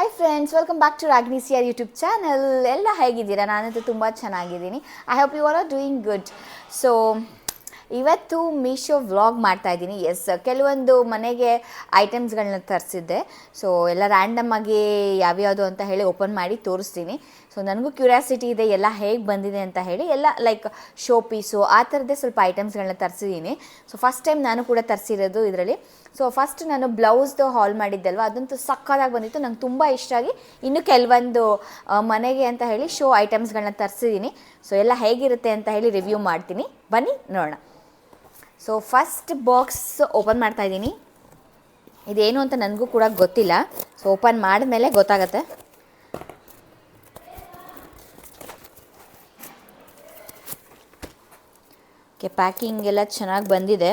Hi friends, welcome back to ರಾಗ್ನಿಸಿಯರ್ YouTube channel. ಎಲ್ಲ ಹೇಗಿದ್ದೀರಾ? ನಾನಂತೂ ತುಂಬ ಚೆನ್ನಾಗಿದ್ದೀನಿ. I hope you are doing good. So ಇವತ್ತು ಮೀಶೋ ವ್ಲಾಗ್ ಮಾಡ್ತಾಯಿದ್ದೀನಿ. ಎಸ್, ಕೆಲವೊಂದು ಮನೆಗೆ ಐಟಮ್ಸ್ಗಳನ್ನ ತರಿಸಿದ್ದೆ. ಸೊ ಎಲ್ಲ ರ್ಯಾಂಡಮ್ ಆಗಿ ಯಾವ್ಯಾವುದು ಅಂತ ಹೇಳಿ ಓಪನ್ ಮಾಡಿ ತೋರಿಸ್ತೀನಿ. ಸೊ ನನಗೂ ಕ್ಯೂರಿಯಾಸಿಟಿ ಇದೆ ಎಲ್ಲ ಹೇಗೆ ಬಂದಿದೆ ಅಂತ ಹೇಳಿ. ಎಲ್ಲ ಲೈಕ್ ಶೋ ಪೀಸು ಆ ಥರದ್ದೇ ಸ್ವಲ್ಪ ಐಟಮ್ಸ್ಗಳನ್ನ ತರಿಸಿದ್ದೀನಿ. ಸೊ ಫಸ್ಟ್ ಟೈಮ್ ನಾನು ಕೂಡ ತರಿಸಿರೋದು ಇದರಲ್ಲಿ. ಸೊ ಫಸ್ಟ್ ನಾನು ಬ್ಲೌಸ್ದು ಹಾಲ್ ಮಾಡಿದ್ದಲ್ವ, ಅದಂತೂ ಸಕ್ಕತ್ತಾಗಿ ಬಂದಿತ್ತು, ನಂಗೆ ತುಂಬ ಇಷ್ಟ ಆಗಿ ಇನ್ನು ಕೆಲವೊಂದು ಮನೆಗೆ ಅಂತ ಹೇಳಿ ಶೋ ಐಟಮ್ಸ್ಗಳನ್ನ ತರಿಸಿದ್ದೀನಿ. ಸೊ ಎಲ್ಲ ಹೇಗಿರುತ್ತೆ ಅಂತ ಹೇಳಿ ರಿವ್ಯೂ ಮಾಡ್ತೀನಿ, ಬನ್ನಿ ನೋಡೋಣ. ಸೊ ಫಸ್ಟ್ ಬಾಕ್ಸ್ ಓಪನ್ ಮಾಡ್ತಾಯಿದ್ದೀನಿ. ಇದೇನು ಅಂತ ನನಗೂ ಕೂಡ ಗೊತ್ತಿಲ್ಲ. ಸೊ ಓಪನ್ ಮಾಡಿದ್ಮೇಲೆ ಗೊತ್ತಾಗತ್ತೆ. ಓಕೆ, ಪ್ಯಾಕಿಂಗ್ ಎಲ್ಲ ಚೆನ್ನಾಗಿ ಬಂದಿದೆ.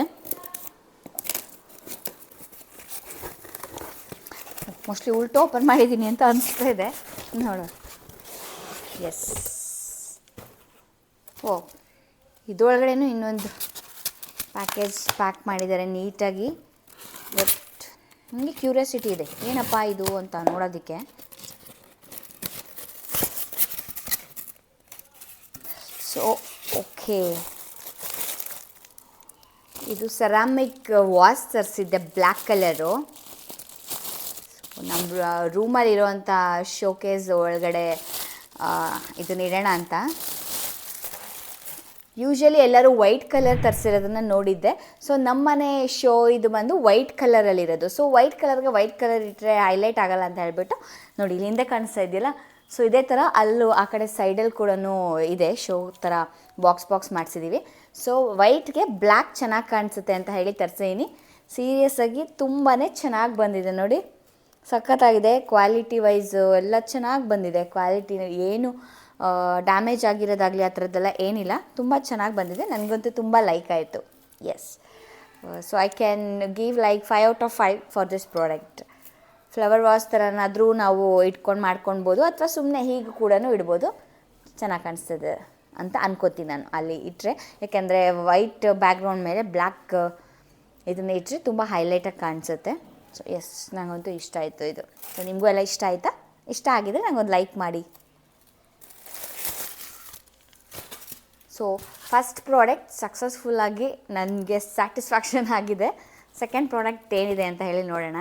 ಮೋಸ್ಟ್ಲಿ ಉಲ್ಟು ಓಪನ್ ಮಾಡಿದ್ದೀನಿ ಅಂತ ಅನಿಸ್ತಾ ಇದೆ, ನೋಡೋಣ. ಎಸ್, ಓ ಇದರೊಳಗಡೆನೂ ಇನ್ನೊಂದು ಪ್ಯಾಕೇಜ್ ಪ್ಯಾಕ್ ಮಾಡಿದ್ದಾರೆ ನೀಟಾಗಿ. ಬಟ್ ನನಗೆ ಕ್ಯೂರಿಯಾಸಿಟಿ ಇದೆ ಏನಪ್ಪ ಇದು ಅಂತ ನೋಡೋದಕ್ಕೆ. ಸೊ ಓಕೆ, ಇದು ಸೆರಾಮಿಕ್ ವಾಸ್ ತರಿಸಿದ್ದೆ, ಬ್ಲ್ಯಾಕ್ ಕಲರು. ನಮ್ಮ ರೂಮಲ್ಲಿರೋವಂಥ ಶೋಕೇಸ್ ಒಳಗಡೆ ಇದನ್ನ ಇಡೋಣ ಅಂತ. ಯೂಶ್ವಲಿ ಎಲ್ಲರೂ ವೈಟ್ ಕಲರ್ ತರಿಸಿರೋದನ್ನು ನೋಡಿದ್ದೆ. ಸೊ ನಮ್ಮನೆ ಶೋ ಇದು ಬಂದು ವೈಟ್ ಕಲರಲ್ಲಿರೋದು. ಸೊ ವೈಟ್ ಕಲರ್ಗೆ ವೈಟ್ ಕಲರ್ ಇಟ್ಟರೆ ಹೈಲೈಟ್ ಆಗೋಲ್ಲ ಅಂತ ಹೇಳ್ಬಿಟ್ಟು ನೋಡಿ ಇಲ್ಲಿ ಹಿಂದೆ ಕಾಣಿಸ್ತಾ ಇದೆಯಲ್ಲ. ಸೊ ಇದೇ ಥರ ಅಲ್ಲೂ ಆ ಕಡೆ ಸೈಡಲ್ಲಿ ಕೂಡ ಇದೆ ಶೋ ಥರ ಬಾಕ್ಸ್ ಮಾಡಿಸಿದ್ದೀವಿ. ಸೊ ವೈಟ್ಗೆ ಬ್ಲ್ಯಾಕ್ ಚೆನ್ನಾಗಿ ಕಾಣಿಸುತ್ತೆ ಅಂತ ಹೇಳಿ ತರಿಸಿದ್ದೀನಿ. ಸೀರಿಯಸ್ಸಾಗಿ ತುಂಬಾ ಚೆನ್ನಾಗಿ ಬಂದಿದೆ ನೋಡಿ, ಸಖತ್ತಾಗಿದೆ. ಕ್ವಾಲಿಟಿ ವೈಸು ಎಲ್ಲ ಚೆನ್ನಾಗಿ ಬಂದಿದೆ. ಕ್ವಾಲಿಟಿ ಏನು ಡ್ಯಾಮೇಜ್ ಆಗಿರೋದಾಗಲಿ ಆ ಥರದ್ದೆಲ್ಲ ಏನಿಲ್ಲ, ತುಂಬ ಚೆನ್ನಾಗಿ ಬಂದಿದೆ. ನನಗಂತೂ ತುಂಬ ಲೈಕ್ ಆಯಿತು. Yes, so I can give like 5 out of 5 for this product. Flower vase ಥರನಾದರೂ ನಾವು ಇಟ್ಕೊಂಡು ಮಾಡ್ಕೊಳ್ಬೋದು, ಅಥವಾ ಸುಮ್ಮನೆ ಹೀಗೆ ಕೂಡ ಇಡ್ಬೋದು. ಚೆನ್ನಾಗಿ ಕಾಣಿಸ್ತದೆ ಅಂತ ಅನ್ಕೋತೀನಿ ನಾನು ಅಲ್ಲಿ ಇಟ್ಟರೆ. ಯಾಕೆಂದರೆ ವೈಟ್ ಬ್ಯಾಕ್ಗ್ರೌಂಡ್ ಮೇಲೆ ಬ್ಲ್ಯಾಕ್ ಇದನ್ನು ಇಟ್ಟರೆ ತುಂಬ ಹೈಲೈಟಾಗಿ ಕಾಣಿಸುತ್ತೆ. ಸೊ ಎಸ್, ನನಗಂತೂ ಇಷ್ಟ ಆಯಿತು ಇದು. ಸೊ ನಿಮಗೂ ಎಲ್ಲ ಇಷ್ಟ ಆಯಿತಾ? ಇಷ್ಟ ಆಗಿದರೆ ನನಗೊಂದು ಲೈಕ್ ಮಾಡಿ. ಸೊ ಫಸ್ಟ್ ಪ್ರಾಡಕ್ಟ್ ಸಕ್ಸಸ್ಫುಲ್ಲಾಗಿ ನನಗೆ ಸ್ಯಾಟಿಸ್ಫ್ಯಾಕ್ಷನ್ ಆಗಿದೆ. ಸೆಕೆಂಡ್ ಪ್ರಾಡಕ್ಟ್ ಏನಿದೆ ಅಂತ ಹೇಳಿ ನೋಡೋಣ.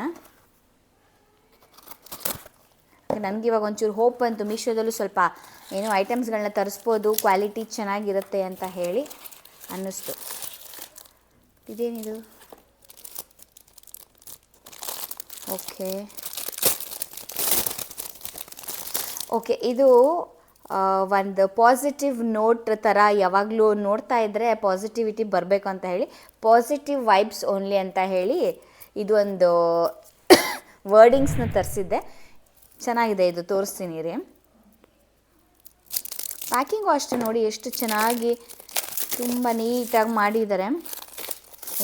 ನನಗಿವಾಗ ಒಂಚೂರು ಹೋಪ್ ಬಂತು, ಮೀಶೋದಲ್ಲೂ ಸ್ವಲ್ಪ ಏನೋ ಐಟಮ್ಸ್ಗಳನ್ನ ತರಿಸ್ಬೋದು, ಕ್ವಾಲಿಟಿ ಚೆನ್ನಾಗಿರುತ್ತೆ ಅಂತ ಹೇಳಿ ಅನ್ನಿಸ್ತು. ಇದೇನಿದು? ಓಕೆ, ಇದು ಒಂದು ಪಾಸಿಟಿವ್ ನೋಟ್ ಥರ. ಯಾವಾಗಲೂ ನೋಡ್ತಾ ಇದ್ದರೆ ಪಾಸಿಟಿವಿಟಿ ಬರಬೇಕು ಅಂತ ಹೇಳಿ, ಪಾಸಿಟಿವ್ ವೈಬ್ಸ್ ಓನ್ಲಿ ಅಂತ ಹೇಳಿ ಇದು ಒಂದು ವರ್ಡಿಂಗ್ಸ್ನ ತರಿಸಿದ್ದೆ. ಚೆನ್ನಾಗಿದೆ ಇದು, ತೋರಿಸ್ತೀನಿ ರೀ. ಪ್ಯಾಕಿಂಗು ಅಷ್ಟೇ ನೋಡಿ ಎಷ್ಟು ಚೆನ್ನಾಗಿ ತುಂಬ ನೀಟಾಗಿ ಮಾಡಿದ್ದಾರೆ,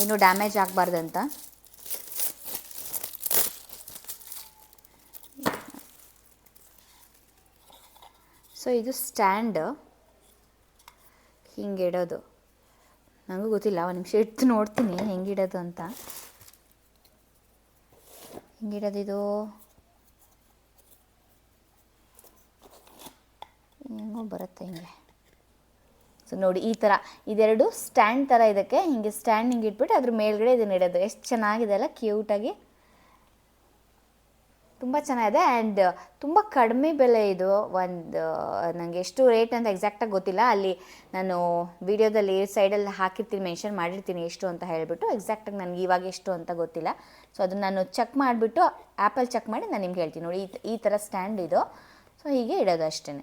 ಏನೂ ಡ್ಯಾಮೇಜ್ ಆಗಬಾರ್ದಂತ. ಸೊ ಇದು ಸ್ಟ್ಯಾಂಡ್, ಹಿಂಗೆ ಇಡೋದು. ನನಗೂ ಗೊತ್ತಿಲ್ಲ, ಒಂದು ನಿಮಿಷ ಇಟ್ಟು ನೋಡ್ತೀನಿ ಹೆಂಗಿಡೋದು ಅಂತ. ಹಿಂಗಿಡೋದು ಇದು ಹೆಂಗೋ ಬರುತ್ತೆ ಹಿಂಗೆ. ಸೊ ನೋಡಿ ಈ ಥರ ಇದೆರಡು ಸ್ಟ್ಯಾಂಡ್ ಥರ ಇದಕ್ಕೆ. ಹಿಂಗೆ ಸ್ಟ್ಯಾಂಡ್ ಹಿಂಗೆ ಇಟ್ಬಿಟ್ಟು ಅದ್ರ ಮೇಲ್ಗಡೆ ಇದನ್ನ ಇಡೋದು. ಎಷ್ಟು ಚೆನ್ನಾಗಿದೆ ಅಲ್ಲ, ಕ್ಯೂಟಾಗಿ, ತುಂಬ ಚೆನ್ನಾಗಿದೆ. ಆ್ಯಂಡ್ ತುಂಬ ಕಡಿಮೆ ಬೆಲೆ ಇದು. ಒಂದು ನನಗೆ ಎಷ್ಟು ರೇಟ್ ಅಂತ ಎಕ್ಸಾಕ್ಟಾಗಿ ಗೊತ್ತಿಲ್ಲ, ಅಲ್ಲಿ ನಾನು ವೀಡಿಯೋದಲ್ಲಿ ಸೈಡಲ್ಲಿ ಹಾಕಿರ್ತೀನಿ, ಮೆನ್ಷನ್ ಮಾಡಿರ್ತೀನಿ ಎಷ್ಟು ಅಂತ ಹೇಳಿಬಿಟ್ಟು. ಎಕ್ಸಾಕ್ಟಾಗಿ ನನಗೆ ಇವಾಗ ಎಷ್ಟು ಅಂತ ಗೊತ್ತಿಲ್ಲ. ಸೊ ಅದನ್ನು ನಾನು ಚೆಕ್ ಮಾಡಿಬಿಟ್ಟು ಆ್ಯಪಲ್ಲಿ ಚೆಕ್ ಮಾಡಿ ನಾನು ನಿಮ್ಗೆ ಹೇಳ್ತೀನಿ. ನೋಡಿ ಈ ಥರ ಸ್ಟ್ಯಾಂಡ್ ಇದು. ಸೊ ಹೀಗೆ ಇಡೋದು ಅಷ್ಟೇ.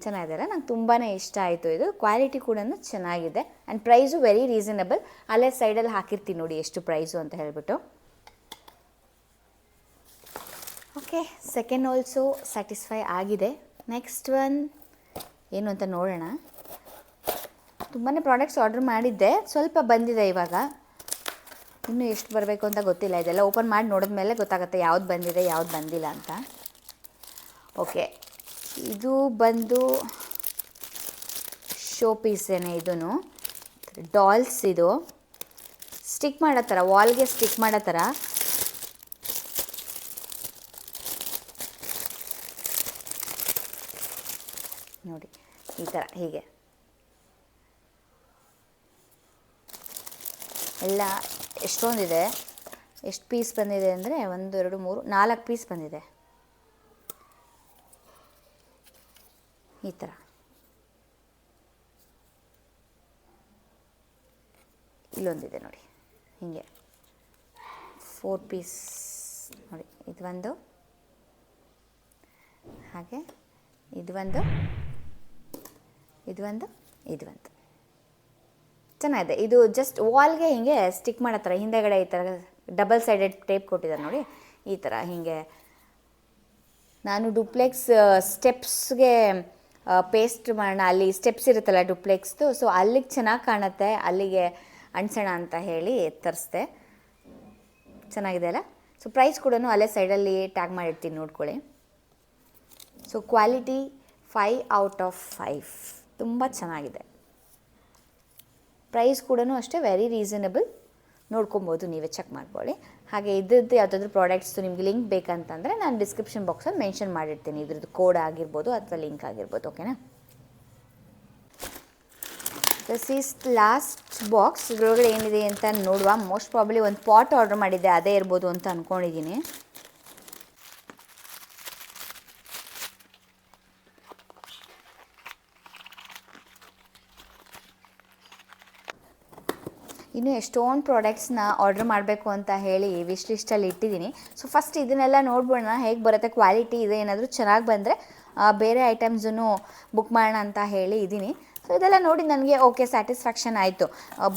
ಚೆನ್ನಾಗಿದ್ದಾರೆ, ನಂಗೆ ತುಂಬಾ ಇಷ್ಟ ಆಯಿತು ಇದು. ಕ್ವಾಲಿಟಿ ಕೂಡ ಚೆನ್ನಾಗಿದೆ ಆ್ಯಂಡ್ ಪ್ರೈಸು ವೆರಿ ರೀಸನಬಲ್. ಅಲ್ಲೇ ಸೈಡಲ್ಲಿ ಹಾಕಿರ್ತೀನಿ ನೋಡಿ ಎಷ್ಟು ಪ್ರೈಸು ಅಂತ ಹೇಳಿಬಿಟ್ಟು. ಓಕೆ, ಸೆಕೆಂಡ್ ಆಲ್ಸೋ ಸ್ಯಾಟಿಸ್ಫೈ ಆಗಿದೆ. ನೆಕ್ಸ್ಟ್ ಒನ್ ಏನು ಅಂತ ನೋಡೋಣ. ತುಂಬಾ ಪ್ರಾಡಕ್ಟ್ಸ್ ಆರ್ಡ್ರ್ ಮಾಡಿದ್ದೆ, ಸ್ವಲ್ಪ ಬಂದಿದೆ ಇವಾಗ. ಇನ್ನೂ ಎಷ್ಟು ಬರಬೇಕು ಅಂತ ಗೊತ್ತಿಲ್ಲ. ಇದೆಲ್ಲ ಓಪನ್ ಮಾಡಿ ನೋಡಿದ್ಮೇಲೆ ಗೊತ್ತಾಗುತ್ತೆ ಯಾವ್ದು ಬಂದಿದೆ ಯಾವ್ದು ಬಂದಿಲ್ಲ ಅಂತ. ಓಕೆ, ಇದು ಬಂದು ಶೋ ಪೀಸೇನೆ. ಇದೂ ಡಾಲ್ಸ್, ಇದು ಸ್ಟಿಕ್ ಮಾಡೋ ಥರ, ವಾಲ್ಗೆ ಸ್ಟಿಕ್ ಮಾಡೋ ಥರ ಈ ಥರ ಹೀಗೆ ಎಲ್ಲ ಎಷ್ಟೊಂದಿದೆ. ಎಷ್ಟು ಪೀಸ್ ಬಂದಿದೆ ಅಂದರೆ 1 2 3 4 ಪೀಸ್ ಬಂದಿದೆ. ಈ ಥರ ಇಲ್ಲೊಂದಿದೆ ನೋಡಿ, ಹೀಗೆ 4 ಪೀಸ್ ನೋಡಿ. ಇದು ಒಂದು, ಹಾಗೆ ಇದು ಒಂದು, ಇದು ಒಂದು, ಇದು ಒಂದು. ಚೆನ್ನಾಗಿದೆ. ಇದು ಜಸ್ಟ್ ವಾಲ್ಗೆ ಹೀಗೆ ಸ್ಟಿಕ್ ಮಾಡೋ ಥರ ಹಿಂದೆಗಡೆ ಈ ಥರ ಡಬಲ್ ಸೈಡೆಡ್ ಟೇಪ್ ಕೊಟ್ಟಿದ್ದಾರೆ ನೋಡಿ, ಈ ಥರ ಹೀಗೆ. ನಾನು ಡುಪ್ಲೆಕ್ಸ್ ಸ್ಟೆಪ್ಸ್ಗೆ ಪೇಸ್ಟ್ ಮಾಡೋಣ, ಅಲ್ಲಿ ಸ್ಟೆಪ್ಸ್ ಇರುತ್ತಲ್ಲ ಡುಪ್ಲೆಕ್ಸ್ದು, ಸೊ ಅಲ್ಲಿಗೆ ಚೆನ್ನಾಗಿ ಕಾಣುತ್ತೆ, ಅಲ್ಲಿಗೆ ಅಂಟಿಸೋಣ ಅಂತ ಹೇಳಿ ತರಿಸ್ದೆ. ಚೆನ್ನಾಗಿದೆ ಅಲ್ಲ. ಸೊ ಪ್ರೈಸ್ ಕೂಡ ಅಲ್ಲೇ ಸೈಡಲ್ಲಿ ಟ್ಯಾಗ್ ಮಾಡಿರ್ತೀನಿ, ನೋಡ್ಕೊಳ್ಳಿ. ಸೊ ಕ್ವಾಲಿಟಿ 5 ಔಟ್ ಆಫ್ 5, ತುಂಬ ಚೆನ್ನಾಗಿದೆ. ಪ್ರೈಸ್ ಕೂಡ ಅಷ್ಟೇ ವೆರಿ ರೀಸನಬಲ್, ನೋಡ್ಕೊಬೋದು, ನೀವೇ ಚೆಕ್ ಮಾಡ್ಕೊಳ್ಳಿ. ಹಾಗೆ ಇದ್ರದ್ದು ಯಾವುದಾದ್ರೂ ಪ್ರಾಡಕ್ಟ್ಸು ನಿಮಗೆ ಲಿಂಕ್ ಬೇಕಂತಂದರೆ ನಾನು ಡಿಸ್ಕ್ರಿಪ್ಷನ್ ಬಾಕ್ಸಲ್ಲಿ ಮೆನ್ಷನ್ ಮಾಡಿರ್ತೀನಿ, ಇದ್ರದ್ದು ಕೋಡ್ ಆಗಿರ್ಬೋದು ಅಥವಾ ಲಿಂಕ್ ಆಗಿರ್ಬೋದು. ಓಕೆನಾ? This is last box. ಇದರೊಳಗಡೆ ಏನಿದೆ ಅಂತ ನೋಡುವ. ಮೋಸ್ಟ್ ಪ್ರಾಬ್ಲಿ ಒಂದು ಪಾಟ್ ಆರ್ಡರ್ ಮಾಡಿದ್ದೆ, ಅದೇ ಇರ್ಬೋದು ಅಂತ ಅಂದ್ಕೊಂಡಿದ್ದೀನಿ. ಇನ್ನು ಎಷ್ಟೊಂದು ಪ್ರಾಡಕ್ಟ್ಸ್ನ ಆರ್ಡ್ರ್ ಮಾಡಬೇಕು ಅಂತ ಹೇಳಿ ವಿಶ್ ಲಿಸ್ಟಲ್ಲಿ ಇಟ್ಟಿದ್ದೀನಿ. ಸೊ ಫಸ್ಟ್ ಇದನ್ನೆಲ್ಲ ನೋಡ್ಬಿಡೋಣ ಹೇಗೆ ಬರುತ್ತೆ, ಕ್ವಾಲಿಟಿ ಇದೆ, ಏನಾದರೂ ಚೆನ್ನಾಗಿ ಬಂದರೆ ಬೇರೆ ಐಟಮ್ಸನ್ನು ಬುಕ್ ಮಾಡೋಣ ಅಂತ ಹೇಳಿ ಇದ್ದೀನಿ. ಸೊ ಇದೆಲ್ಲ ನೋಡಿ ನನಗೆ ಓಕೆ ಸ್ಯಾಟಿಸ್ಫ್ಯಾಕ್ಷನ್ ಆಯಿತು,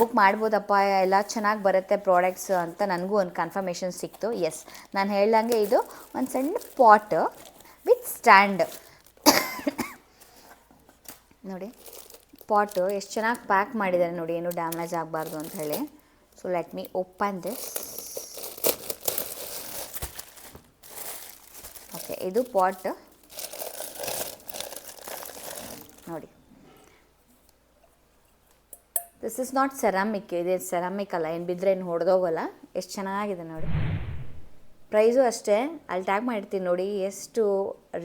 ಬುಕ್ ಮಾಡ್ಬೋದಪ್ಪ, ಎಲ್ಲ ಚೆನ್ನಾಗಿ ಬರುತ್ತೆ ಪ್ರಾಡಕ್ಟ್ಸ್ ಅಂತ ನನಗೂ ಒಂದು ಕನ್ಫರ್ಮೇಷನ್ ಸಿಕ್ತು. ಎಸ್, ನಾನು ಹೇಳ್ದಂಗೆ ಇದು ಒಂದು ಸಣ್ಣ ಪಾಟ್ ವಿತ್ ಸ್ಟ್ಯಾಂಡ್ ನೋಡಿ. ಪಾಟು ಎಷ್ಟು ಚೆನ್ನಾಗಿ ಪ್ಯಾಕ್ ಮಾಡಿದ್ದಾರೆ ನೋಡಿ, ಏನು ಡ್ಯಾಮೇಜ್ ಆಗಬಾರ್ದು ಅಂತ ಹೇಳಿ. So let me open this. Okay, ಇದು ಪಾಟ್ ನೋಡಿ. ದಿಸ್ ಇಸ್ ನಾಟ್ ಸೆರಾಮಿಕ್, ಇದು ಸೆರಾಮಿಕ್ ಅಲ್ಲ, ಏನು ಬಿದ್ದರೆ ಏನು ಹೊಡೆದೋಗಲ್ಲ. ಎಷ್ಟು ಚೆನ್ನಾಗಿದೆ ನೋಡಿ. ಪ್ರೈಸು ಅಷ್ಟೇ, ಅಲ್ಲಿ ಟ್ಯಾಗ್ ಮಾಡಿರ್ತೀನಿ ನೋಡಿ ಎಷ್ಟು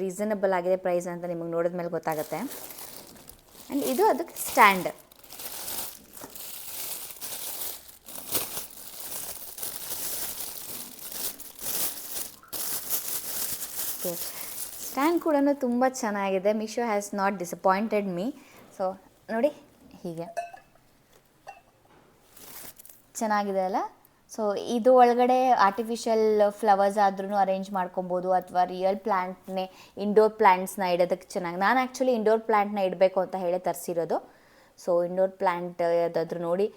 ರೀಸನಬಲ್ ಆಗಿದೆ ಪ್ರೈಸ್ ಅಂತ, ನಿಮಗೆ ನೋಡಿದ ಮೇಲೆ ಗೊತ್ತಾಗುತ್ತೆ. ಆ್ಯಂಡ್ ಇದು ಅದಕ್ಕೆ ಸ್ಟ್ಯಾಂಡ್. ಸ್ಟ್ಯಾಂಡ್ ಕೂಡ ತುಂಬ ಚೆನ್ನಾಗಿದೆ. Meesho has not disappointed me. So ನೋಡಿ ಹೀಗೆ ಚೆನ್ನಾಗಿದೆ ಅಲ್ಲ. ಸೊ ಇದು ಒಳಗಡೆ ಆರ್ಟಿಫಿಷಿಯಲ್ ಫ್ಲವರ್ಸ್ ಆದ್ರೂ ಅರೇಂಜ್ ಮಾಡ್ಕೊಬೋದು, ಅಥವಾ ರಿಯಲ್ ಪ್ಲ್ಯಾಂಟ್ನೇ ಇಂಡೋರ್ ಪ್ಲ್ಯಾಂಟ್ಸ್ನ ಇಡೋದಕ್ಕೆ ಚೆನ್ನಾಗಿ. ನಾನು ಆ್ಯಕ್ಚುಲಿ ಇಂಡೋರ್ ಪ್ಲ್ಯಾಂಟ್ನ ಇಡಬೇಕು ಅಂತ ಹೇಳಿ ತರಿಸಿರೋದು. ಸೊ ಇಂಡೋರ್ ಪ್ಲ್ಯಾಂಟ್ ಯಾವುದಾದ್ರೂ ನೋಡಿ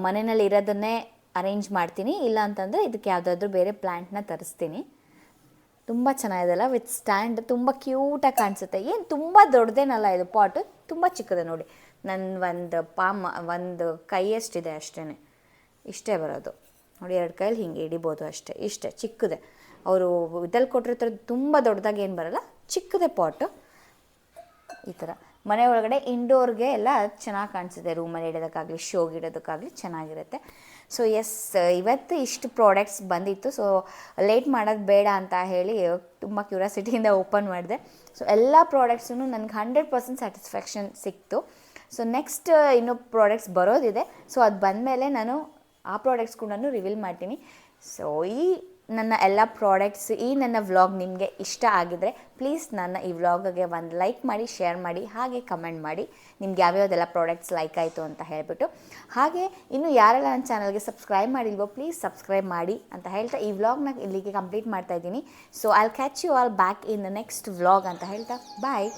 ಮನೆಯಲ್ಲಿ ಇರೋದನ್ನೇ ಅರೇಂಜ್ ಮಾಡ್ತೀನಿ, ಇಲ್ಲ ಅಂತಂದರೆ ಇದಕ್ಕೆ ಯಾವುದಾದ್ರೂ ಬೇರೆ ಪ್ಲ್ಯಾಂಟ್ನ ತರಿಸ್ತೀನಿ. ತುಂಬ ಚೆನ್ನಾಗಿದೆಲ್ಲ ವಿತ್ ಸ್ಟ್ಯಾಂಡ್, ತುಂಬ ಕ್ಯೂಟಾಗಿ ಕಾಣಿಸುತ್ತೆ. ಏನು ತುಂಬ ದೊಡ್ಡದೇನಲ್ಲ ಇದು ಪಾಟು, ತುಂಬ ಚಿಕ್ಕದೆ ನೋಡಿ. ನನ್ನ ಒಂದು ಕೈಯಷ್ಟಿದೆ ಅಷ್ಟೇ, ಇಷ್ಟೇ ಬರೋದು ನೋಡಿ. 2 ಕೈಯಲ್ಲಿ ಹಿಂಗೆ ಹಿಡಿಬೋದು ಅಷ್ಟೇ, ಇಷ್ಟೇ ಚಿಕ್ಕದೆ. ಅವರು ಇದಲ್ಲಿ ಕೊಟ್ಟಿರ್ತಾರೆ ತುಂಬ ದೊಡ್ಡದಾಗಿ ಏನು ಬರೋಲ್ಲ, ಚಿಕ್ಕದೆ ಪಾಟು. ಈ ಥರ ಮನೆ ಒಳಗಡೆ ಇಂಡೋರ್ಗೆ ಎಲ್ಲ ಚೆನ್ನಾಗಿ ಕಾಣಿಸುತ್ತೆ, ರೂಮಲ್ಲಿ ಇಡೋದಕ್ಕಾಗಲಿ ಶೋಗೆ ಇಡೋದಕ್ಕಾಗಲಿ ಚೆನ್ನಾಗಿರುತ್ತೆ. ಸೊ ಎಸ್, ಇವತ್ತು ಇಷ್ಟು ಪ್ರಾಡಕ್ಟ್ಸ್ ಬಂದಿತ್ತು. ಸೊ ಲೇಟ್ ಮಾಡೋದು ಬೇಡ ಅಂತ ಹೇಳಿ ತುಂಬ ಕ್ಯೂರಿಯಾಸಿಟಿಯಿಂದ ಓಪನ್ ಮಾಡಿದೆ. ಸೊ ಎಲ್ಲ ಪ್ರಾಡಕ್ಟ್ಸೂ ನನಗೆ 100% ಸ್ಯಾಟಿಸ್ಫ್ಯಾಕ್ಷನ್ ಸಿಕ್ತು. ಸೊ ನೆಕ್ಸ್ಟ್ ಇನ್ನೂ ಪ್ರಾಡಕ್ಟ್ಸ್ ಬರೋದಿದೆ. ಸೊ ಅದು ಬಂದಮೇಲೆ ನಾನು ಆ ಪ್ರಾಡಕ್ಟ್ಸ್ ಕೂಡ ರಿವೀಲ್ ಮಾಡ್ತೀನಿ. ಸೊ ಈ ನನ್ನ ಎಲ್ಲ ಪ್ರಾಡಕ್ಟ್ಸ್, ಈ ನನ್ನ ವ್ಲಾಗ್ ನಿಮಗೆ ಇಷ್ಟ ಆಗಿದರೆ ಪ್ಲೀಸ್ ನನ್ನ ಈ ವ್ಲಾಗ್ಗೆ ಒಂದು ಲೈಕ್ ಮಾಡಿ, ಶೇರ್ ಮಾಡಿ, ಹಾಗೆ ಕಮೆಂಟ್ ಮಾಡಿ ನಿಮ್ಗೆ ಯಾವ್ಯಾವುದೆಲ್ಲ ಪ್ರಾಡಕ್ಟ್ಸ್ ಲೈಕ್ ಆಯಿತು ಅಂತ ಹೇಳಿಬಿಟ್ಟು. ಹಾಗೆ ಇನ್ನು ಯಾರೆಲ್ಲ ನನ್ನ ಚಾನಲ್ಗೆ ಸಬ್ಸ್ಕ್ರೈಬ್ ಮಾಡಿಲ್ವೋ ಪ್ಲೀಸ್ ಸಬ್ಸ್ಕ್ರೈಬ್ ಮಾಡಿ ಅಂತ ಹೇಳ್ತಾ ಈ ವ್ಲಾಗ್ನ ಇಲ್ಲಿಗೆ ಕಂಪ್ಲೀಟ್ ಮಾಡ್ತಾ ಇದ್ದೀನಿ. So I will catch you all back in the next vlog ಅಂತ ಹೇಳ್ತಾ ಬಾಯ್.